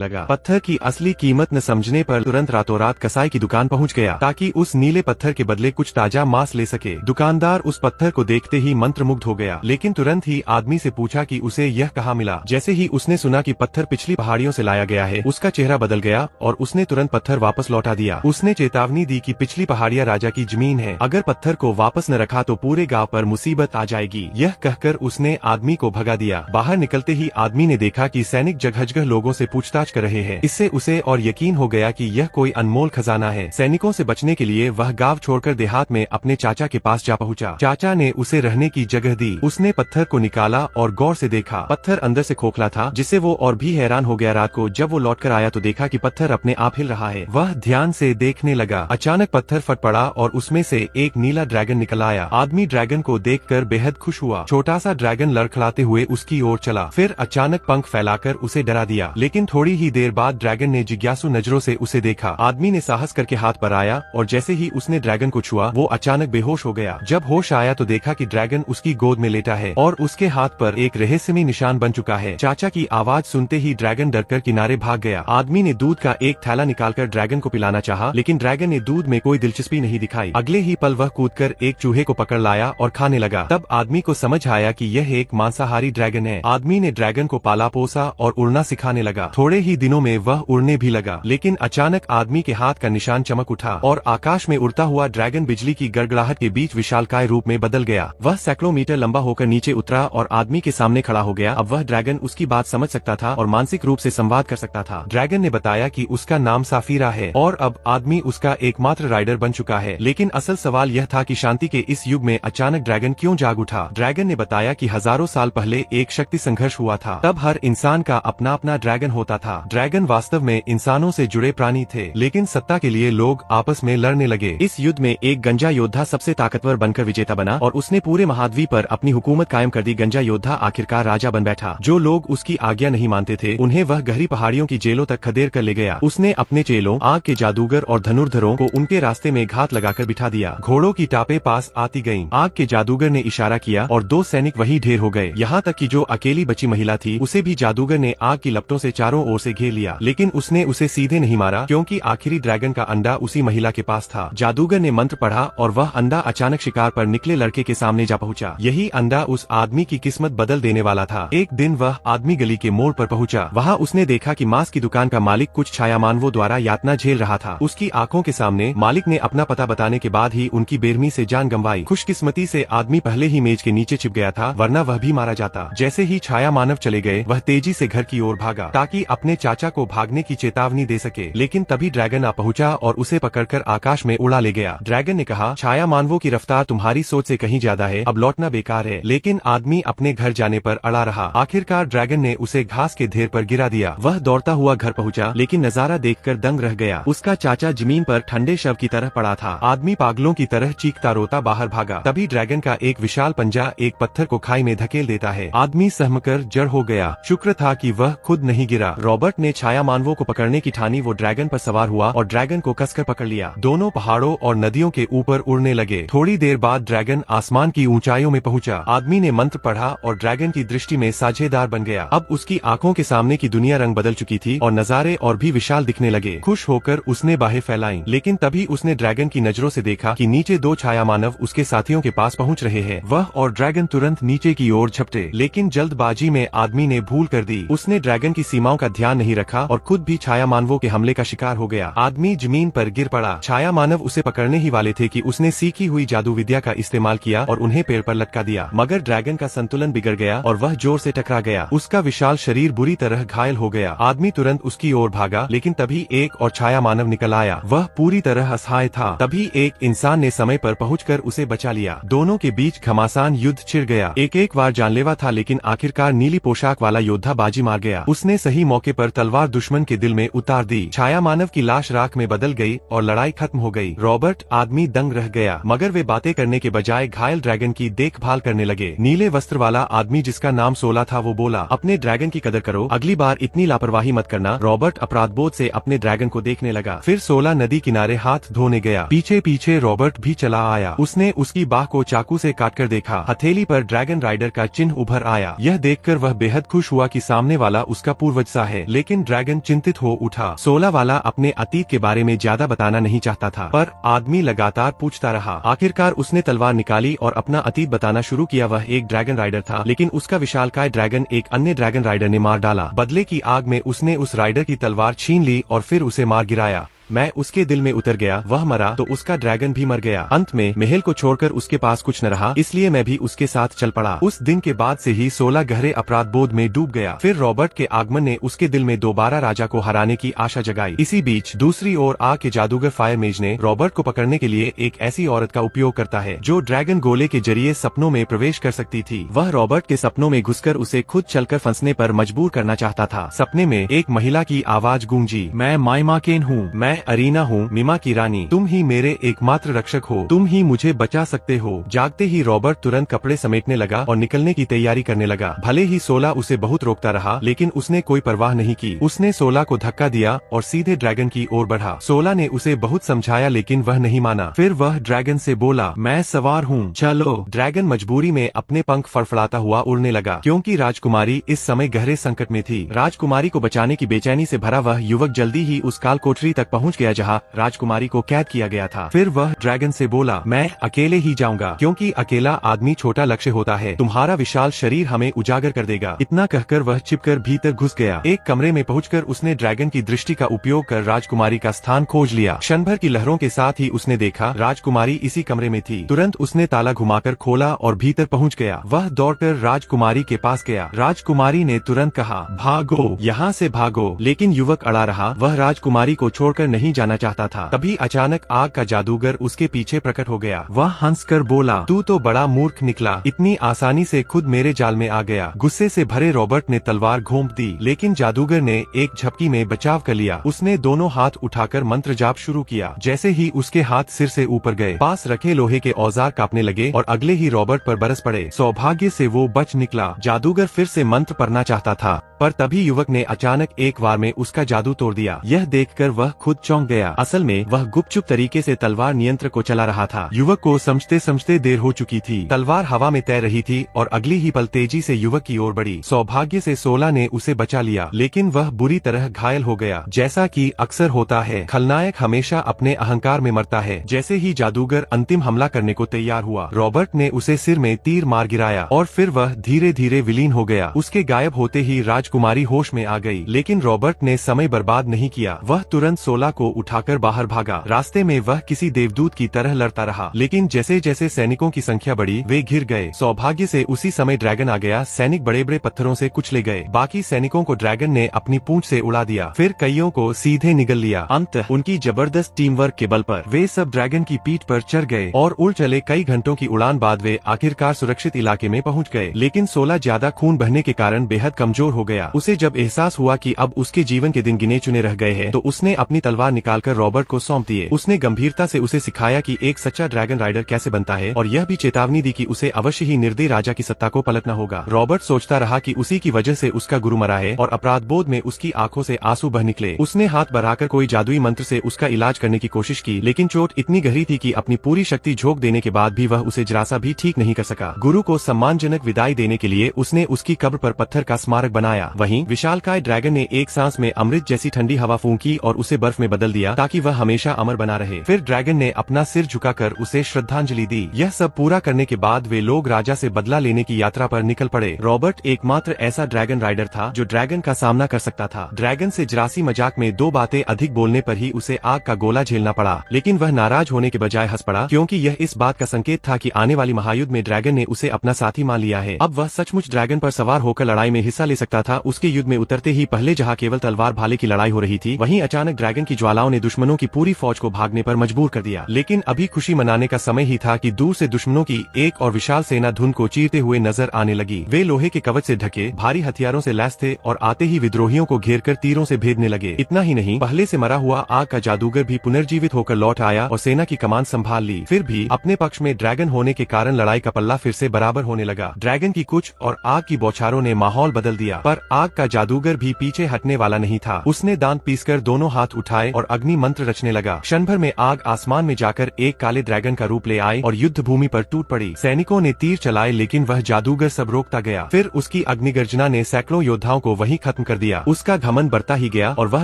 लगा। पत्थर की असली कीमत न समझने पर तुरंत रातों रात कसाई की दुकान पहुंच गया ताकि उस नीले पत्थर के बदले कुछ ताजा मांस ले सके। दुकानदार उस पत्थर को देखते ही मंत्रमुग्ध हो गया, लेकिन तुरंत ही आदमी से पूछा कि उसे यह कहाँ मिला। जैसे ही उसने सुना कि पत्थर पिछली पहाड़ियों से लाया गया है, उसका चेहरा बदल गया और उसने तुरंत पत्थर वापस लौटा दिया। उसने चेतावनी दी कि पिछली पहाड़ियाँ राजा की जमीन है, अगर पत्थर को वापस न रखा तो पूरे गाँव पर मुसीबत आ जाएगी। यह कहकर उसने आदमी को भगा दिया। बाहर निकलते ही आदमी ने देखा कि सैनिक जगह लोगों से पूछताछ कर रहे हैं। इससे उसे और यकीन हो गया कि यह कोई अनमोल खजाना है। सैनिकों से बचने के लिए वह गांव छोड़कर देहात में अपने चाचा के पास जा पहुंचा। चाचा ने उसे रहने की जगह दी। उसने पत्थर को निकाला और गौर से देखा। पत्थर अंदर से खोखला था, जिससे वो और भी हैरान हो गया। रात को जब वो लौटकर आया तो देखा कि पत्थर अपने आप हिल रहा है। वह ध्यान से देखने लगा। अचानक पत्थर फट पड़ा और उसमें से एक नीला ड्रैगन निकल आया। आदमी ड्रैगन को देखकर बेहद खुश हुआ। छोटा सा ड्रैगन लड़खड़ाते हुए उसकी ओर चला, फिर अचानक पंख फैलाकर उसे डरा दिया। लेकिन थोड़ी ही देर बाद ड्रैगन ने जिज्ञासु नजरों से उसे देखा। आदमी ने साहस करके हाथ पर आया और जैसे ही उसने ड्रैगन को छुआ, वो अचानक बेहोश हो गया। जब होश आया तो देखा कि ड्रैगन उसकी गोद में लेटा है और उसके हाथ पर एक रहस्यमय निशान बन चुका है। चाचा की आवाज सुनते ही ड्रैगन डरकर किनारे भाग गया। आदमी ने दूध का एक थैला निकालकर ड्रैगन को पिलाना चाहा, लेकिन ड्रैगन ने दूध में कोई दिलचस्पी नहीं दिखाई। अगले ही पल वह कूदकर एक चूहे को पकड़ लाया और खाने लगा। तब आदमी को समझ आया कि यह एक मांसाहारी ड्रैगन है। आदमी ने ड्रैगन को पाला पोसा और उड़ना सिखाने लगा। थोड़े ही दिनों में वह उड़ने भी लगा, लेकिन अचानक आदमी के हाथ का निशान चमक उठा और आकाश में उड़ता हुआ ड्रैगन बिजली की गड़गड़ाहट के बीच विशालकाय रूप में बदल गया। वह सैकड़ों मीटर लंबा होकर नीचे उतरा और आदमी के सामने खड़ा हो गया। अब वह ड्रैगन उसकी बात समझ सकता था और मानसिक रूप से संवाद कर सकता था। ड्रैगन ने बताया कि उसका नाम साफीरा है और अब आदमी उसका एकमात्र राइडर बन चुका है। लेकिन असल सवाल यह था कि शांति के इस युग में अचानक ड्रैगन क्यों जाग उठा। ड्रैगन ने बताया कि हजारों साल पहले एक शक्ति संघर्ष हुआ था। तब हर इंसान का अपना अपना ड्रैगन होता था। ड्रैगन वास्तव में इंसानों से जुड़े प्राणी थे, लेकिन सत्ता के लिए लोग आपस में लड़ने लगे। इस युद्ध में एक गंजा योद्धा सबसे ताकतवर बनकर विजेता बना और उसने पूरे महाद्वीप पर अपनी हुकूमत कायम कर दी। गंजा योद्धा आखिरकार राजा बन बैठा। जो लोग उसकी आज्ञा नहीं मानते थे, उन्हें वह गहरी पहाड़ियों की जेलों तक खदेड़ कर ले गया। उसने अपने चेलों, आग के जादूगर और धनुर्धरों को उनके रास्ते में घात लगाकर बिठा दिया। घोड़ों की टापे पास आती गईं। आग के जादूगर ने इशारा किया और 2 सैनिक वही ढेर हो गए। यहाँ तक कि जो अकेली बची महिला थी, उसे भी जादूगर ने आग की लपटों से चारों ओर से घेर लिया। लेकिन उसने उसे सीधे नहीं मारा, क्योंकि आखिरी ड्रैगन का अंडा उसी महिला के पास था। जादूगर ने मंत्र पढ़ा और वह अंडा अचानक शिकार पर निकले लड़के के सामने जा पहुंचा। यही अंडा उस आदमी की किस्मत बदल देने वाला था। एक दिन वह आदमी गली के मोड़ पर पहुंचा। वहां उसने देखा कि मांस की दुकान का मालिक कुछ छायामानवों द्वारा यातना झेल रहा था। उसकी आंखों के सामने मालिक ने अपना पता बताने के बाद ही उनकी बेरहमी से जान गंवाई। खुशकिस्मती से आदमी पहले ही मेज के नीचे छिप गया था, वरना वह भी मारा जाता। जैसे ही छाया मानव चले गए, वह तेजी से घर की ओर भागा ताकि अपने चाचा को भागने की चेतावनी दे सके। लेकिन तभी ड्रैगन आ पहुंचा और उसे पकड़कर आकाश में उड़ा ले गया। ड्रैगन ने कहा, छाया मानवों की रफ्तार तुम्हारी सोच से कहीं ज्यादा है, अब लौटना बेकार है। लेकिन आदमी अपने घर जाने पर अड़ा रहा। आखिरकार ड्रैगन ने उसे घास के ढेर पर गिरा दिया। वह दौड़ता हुआ घर पहुंचा, लेकिन नजारा देखकर दंग रह गया। उसका चाचा जमीन पर ठंडे शव की तरह पड़ा था। आदमी पागलों की तरह चीखता रोता बाहर भागा। तभी ड्रैगन का एक विशाल पंजा एक पत्थर को खाई में धकेल देता है। आदमी सहमकर जड़ हो गया। शुक्र था कि वह खुद नहीं गिरा। रॉबर्ट ने छाया मानवों को पकड़ने की ठानी। वो ड्रैगन पर सवार हुआ और ड्रैगन को कसकर पकड़ लिया। दोनों पहाड़ों और नदियों के ऊपर उड़ने लगे। थोड़ी देर बाद ड्रैगन आसमान की ऊंचाइयों में पहुंचा। आदमी ने मंत्र पढ़ा और ड्रैगन की दृष्टि में साझेदार बन गया। अब उसकी आंखों के सामने की दुनिया रंग बदल चुकी थी और नजारे और भी विशाल दिखने लगे। खुश होकर उसने बाहें फैलाई, लेकिन तभी उसने ड्रैगन की नजरों से देखा कि नीचे 2 छाया मानव उसके साथियों के पास पहुंच रहे हैं। वह और ड्रैगन तुरंत नीचे की ओर झपटे, लेकिन जल्दबाजी में आदमी ने भूल कर दी। उसने ड्रैगन की सीमाओं का ध्यान नहीं रखा और खुद भी छाया मानवों के हमले का शिकार हो गया। आदमी जमीन पर गिर पड़ा। छाया मानव उसे पकड़ने ही वाले थे कि उसने सीखी हुई जादू विद्या का इस्तेमाल किया और उन्हें पेड़ पर लटका दिया। मगर ड्रैगन का संतुलन बिगड़ गया और वह जोर से टकरा गया। उसका विशाल शरीर बुरी तरह घायल हो गया। आदमी तुरंत उसकी ओर भागा, लेकिन तभी एक और छाया मानव निकल आया। वह पूरी तरह असहाय था। तभी एक इंसान ने समय पर पहुंचकर उसे बचा लिया। दोनों के बीच घमासान युद्ध छिड़ गया। एक बार जानलेवा था, लेकिन आखिरकार नीली पोशाक वाला योद्धा बाजी मार गया। उसने सही मौके पर तलवार दुश्मन के दिल में उतार दी। छाया मानव की लाश राख में बदल गई और लड़ाई खत्म हो गई। रॉबर्ट आदमी दंग रह गया, मगर वे बातें करने के बजाय घायल ड्रैगन की देखभाल करने लगे। नीले वस्त्र वाला आदमी जिसका नाम सोला था, वो बोला, अपने ड्रैगन की कदर करो, अगली बार इतनी लापरवाही मत करना। रॉबर्ट अपराधबोध से अपने ड्रैगन को देखने लगा। फिर सोला नदी किनारे हाथ धोने गया। पीछे पीछे रॉबर्ट भी चला आया। उसने उसकी बाह को चाकू से काटकर देखा। हथेली पर ड्रैगन राइडर का चिन्ह उभर आया। यह देखकर वह बेहद खुश हुआ कि सामने वाला उसका पूर्वज सा है। लेकिन ड्रैगन चिंतित हो उठा। 16 वाला अपने अतीत के बारे में ज्यादा बताना नहीं चाहता था, पर आदमी लगातार पूछता रहा। आखिरकार उसने तलवार निकाली और अपना अतीत बताना शुरू किया। वह एक ड्रैगन राइडर था, लेकिन उसका विशालकाय ड्रैगन एक अन्य ड्रैगन राइडर ने मार डाला। बदले की आग में उसने उस राइडर की तलवार छीन ली और फिर उसे मार गिराया। मैं उसके दिल में उतर गया। वह मरा तो उसका ड्रैगन भी मर गया। अंत में महल को छोड़कर उसके पास कुछ न रहा, इसलिए मैं भी उसके साथ चल पड़ा। उस दिन के बाद से ही 16 गहरे अपराध बोध में डूब गया। फिर रॉबर्ट के आगमन ने उसके दिल में दोबारा राजा को हराने की आशा जगाई। इसी बीच दूसरी ओर आग के जादूगर फायर मेज ने रॉबर्ट को पकड़ने के लिए एक ऐसी औरत का उपयोग करता है जो ड्रैगन गोले के जरिए सपनों में प्रवेश कर सकती थी। वह रॉबर्ट के सपनों में घुसकर उसे खुद चलकर फंसने पर मजबूर करना चाहता था। सपने में एक महिला की आवाज गूंजी, मैं माइमा केन हूँ, मैं अरीना हूँ, मिमा की रानी, तुम ही मेरे एकमात्र रक्षक हो, तुम ही मुझे बचा सकते हो। जागते ही रॉबर्ट तुरंत कपड़े समेटने लगा और निकलने की तैयारी करने लगा। भले ही 16 उसे बहुत रोकता रहा, लेकिन उसने कोई परवाह नहीं की। उसने 16 को धक्का दिया और सीधे ड्रैगन की ओर बढ़ा। 16 ने उसे बहुत समझाया, लेकिन वह नहीं माना। फिर वह ड्रैगन से बोला, मैं सवार हूँ, चलो। ड्रैगन मजबूरी में अपने पंख फड़फड़ाता हुआ उड़ने लगा, क्योंकि राजकुमारी इस समय गहरे संकट में थी। राजकुमारी को बचाने की बेचैनी से भरा वह युवक जल्दी ही उस काल कोठरी तक पहुँच गया जहाँ राजकुमारी को कैद किया गया था। फिर वह ड्रैगन से बोला, मैं अकेले ही जाऊंगा, क्योंकि अकेला आदमी छोटा लक्ष्य होता है, तुम्हारा विशाल शरीर हमें उजागर कर देगा। इतना कहकर वह छिपकर भीतर घुस गया। एक कमरे में पहुंचकर उसने ड्रैगन की दृष्टि का उपयोग कर राजकुमारी का स्थान खोज लिया। क्षण भर की लहरों के साथ ही उसने देखा राजकुमारी इसी कमरे में थी। तुरंत उसने ताला घुमाकर खोला और भीतर पहुँच गया। वह दौड़कर राजकुमारी के पास गया। राजकुमारी ने तुरंत कहा, भागो, यहाँ से भागो, लेकिन युवक अड़ा रहा। वह राजकुमारी को छोड़कर नहीं जाना चाहता था। तभी अचानक आग का जादूगर उसके पीछे प्रकट हो गया। वह हंसकर बोला, तू तो बड़ा मूर्ख निकला, इतनी आसानी से खुद मेरे जाल में आ गया। गुस्से से भरे रॉबर्ट ने तलवार घोंप दी, लेकिन जादूगर ने एक झपकी में बचाव कर लिया। उसने दोनों हाथ उठाकर मंत्र जाप शुरू किया। जैसे ही उसके हाथ सिर से ऊपर गए, पास रखे लोहे के औजार कांपने लगे और अगले ही रॉबर्ट पर बरस पड़े। सौभाग्य से वो बच निकला। जादूगर फिर से मंत्र पढ़ना चाहता था, पर तभी युवक ने अचानक एक वार में उसका जादू तोड़ दिया। यह देखकर वह खुद चौंक गया। असल में वह गुपचुप तरीके से तलवार नियंत्र को चला रहा था। युवक को समझते समझते देर हो चुकी थी। तलवार हवा में तैर रही थी और अगली ही पल तेजी से युवक की ओर बढ़ी। सौभाग्य से 16 ने उसे बचा लिया, लेकिन वह बुरी तरह घायल हो गया। जैसा कि अक्सर होता है, खलनायक हमेशा अपने अहंकार में मरता है। जैसे ही जादूगर अंतिम हमला करने को तैयार हुआ, रॉबर्ट ने उसे सिर में तीर मार गिराया और फिर वह धीरे धीरे विलीन हो गया। उसके गायब होते ही राजकुमारी होश में आ गई, लेकिन रॉबर्ट ने समय बर्बाद नहीं किया। वह तुरंत 16 को उठाकर बाहर भागा। रास्ते में वह किसी देवदूत की तरह लड़ता रहा, लेकिन जैसे जैसे सैनिकों की संख्या बढ़ी, वे घिर गए। सौभाग्य से उसी समय ड्रैगन आ गया। सैनिक बड़े बड़े पत्थरों से कुचले गए। बाकी सैनिकों को ड्रैगन ने अपनी पूंछ से उड़ा दिया, फिर कईयों को सीधे निगल लिया। अंततः उनकी जबरदस्त टीम वर्क के बल पर वे सब ड्रैगन की पीठ पर चढ़ गए और उड़ चले। कई घंटों की उड़ान बाद वे आखिरकार सुरक्षित इलाके में पहुँच गए, लेकिन 16 ज्यादा खून बहने के कारण बेहद कमजोर हो गया। उसे जब एहसास हुआ कि अब उसके जीवन के दिन गिने चुने रह गए हैं, तो उसने अपनी तलवार निकालकर रॉबर्ट को सौंप दिए। उसने गंभीरता से उसे सिखाया कि एक सच्चा ड्रैगन राइडर कैसे बनता है, और यह भी चेतावनी दी कि उसे अवश्य ही निर्दयी राजा की सत्ता को पलटना होगा। रॉबर्ट सोचता रहा कि उसी की वजह से उसका गुरु मरा है, और अपराध बोध में उसकी आंखों से आंसू बह निकले। उसने हाथ बढ़ाकर कोई जादुई मंत्र से उसका इलाज करने की कोशिश की, लेकिन चोट इतनी गहरी थी कि अपनी पूरी शक्ति झोंक देने के बाद भी वह उसे जरा सा भी ठीक नहीं कर सका। गुरु को सम्मानजनक विदाई देने के लिए उसने उसकी कब्र पर पत्थर का स्मारक बनाया। वहीं विशालकाय ड्रैगन ने एक सांस में अमृत जैसी ठंडी हवा फूंकी और उसे बर्फ में बदल दिया, ताकि वह हमेशा अमर बना रहे। फिर ड्रैगन ने अपना सिर झुकाकर उसे श्रद्धांजलि दी। यह सब पूरा करने के बाद वे लोग राजा से बदला लेने की यात्रा पर निकल पड़े। रॉबर्ट एकमात्र ऐसा ड्रैगन राइडर था जो ड्रैगन का सामना कर सकता था। ड्रैगन से जरासी मजाक में दो बातें अधिक बोलने पर ही उसे आग का गोला झेलना पड़ा, लेकिन वह नाराज होने के बजाय हंस पड़ा, क्योंकि यह इस बात का संकेत था कि आने वाली महायुद्ध में ड्रैगन ने उसे अपना साथी मान लिया है। अब वह सचमुच ड्रैगन पर सवार होकर लड़ाई में हिस्सा ले सकता था। उसके युद्ध में उतरते ही पहले जहाँ केवल तलवार भाले की लड़ाई हो रही थी, वहीं अचानक ड्रैगन की ज्वालाओं ने दुश्मनों की पूरी फौज को भागने पर मजबूर कर दिया। लेकिन अभी खुशी मनाने का समय ही था कि दूर से दुश्मनों की एक और विशाल सेना धुंध को चीरते हुए नजर आने लगी। वे लोहे के कवच से ढके भारी हथियारों से लैस थे और आते ही विद्रोहियों को घेरकर तीरों से भेदने लगे। इतना ही नहीं, पहले से मरा हुआ आग का जादूगर भी पुनर्जीवित होकर लौट आया और सेना की कमान संभाल ली। फिर भी अपने पक्ष में ड्रैगन होने के कारण लड़ाई का पल्ला फिर से बराबर होने लगा। ड्रैगन की कुछ और आग की बौछारों ने माहौल बदल दिया, पर आग का जादूगर भी पीछे हटने वाला नहीं था। उसने दांत पीसकर दोनों हाथ उठाए आए और अग्नि मंत्र रचने लगा। क्षण भर में आग आसमान में जाकर एक काले ड्रैगन का रूप ले आई और युद्ध भूमि पर टूट पड़ी। सैनिकों ने तीर चलाए लेकिन वह जादूगर सब रोकता गया। फिर उसकी अग्निगर्जना ने सैकड़ों योद्धाओं को वहीं खत्म कर दिया। उसका घमंड बढ़ता ही गया और वह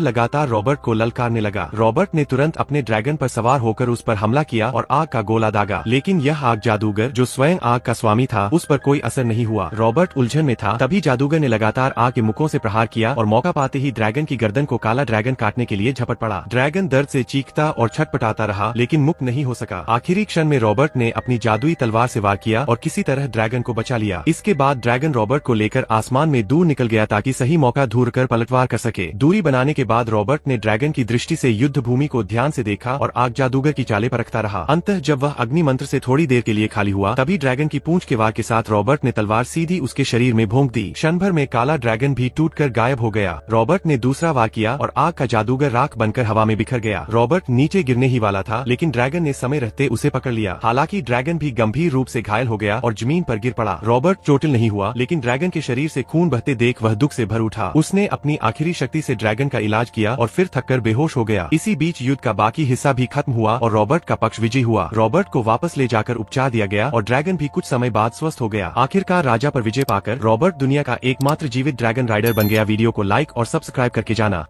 लगातार रॉबर्ट को ललकारने लगा। रॉबर्ट ने तुरंत अपने ड्रैगन पर सवार होकर उस पर हमला किया और आग का गोला दागा, लेकिन यह आग जादूगर जो स्वयं आग का स्वामी था उस पर कोई असर नहीं हुआ। रॉबर्ट उलझन में था, तभी जादूगर ने लगातार आग के मुखों से प्रहार किया और मौका पाते ही ड्रैगन की गर्दन को काला ड्रैगन काटने के लिए झपट पड़ा। ड्रैगन दर्द से चीखता और छटपटाता रहा लेकिन मुक्त नहीं हो सका। आखिरी क्षण में रॉबर्ट ने अपनी जादुई तलवार से वार किया और किसी तरह ड्रैगन को बचा लिया। इसके बाद ड्रैगन रॉबर्ट को लेकर आसमान में दूर निकल गया ताकि सही मौका ढूंढ कर पलटवार कर सके। दूरी बनाने के बाद रॉबर्ट ने ड्रैगन की दृष्टि से युद्ध भूमि को ध्यान से देखा और आग जादूगर की चालें परखता रहा। अंततः जब वह अग्नि मंत्र से थोड़ी देर के लिए खाली हुआ तभी ड्रैगन की पूंछ के वार के साथ रॉबर्ट ने तलवार सीधी उसके शरीर में भोंक दी। क्षण भर में काला ड्रैगन भी टूटकर गायब हो गया। रॉबर्ट ने दूसरा वार किया और आग का जादूगर राख बनकर हवा में बिखर गया। रॉबर्ट नीचे गिरने ही वाला था लेकिन ड्रैगन ने समय रहते उसे पकड़ लिया। हालांकि ड्रैगन भी गंभीर रूप से घायल हो गया और जमीन पर गिर पड़ा। रॉबर्ट चोटिल नहीं हुआ लेकिन ड्रैगन के शरीर से खून बहते देख वह दुख से भर उठा। उसने अपनी आखिरी शक्ति से ड्रैगन का इलाज किया और फिर थककर बेहोश हो गया। इसी बीच युद्ध का बाकी हिस्सा भी खत्म हुआ और रॉबर्ट का पक्ष विजयी हुआ। रॉबर्ट को वापस ले जाकर उपचार दिया गया और ड्रैगन भी कुछ समय बाद स्वस्थ हो गया। आखिरकार राजा पर विजय पाकर रॉबर्ट दुनिया का एकमात्र जीवित ड्रैगन राइडर बन गया। वीडियो को लाइक और सब्सक्राइब करके जाना।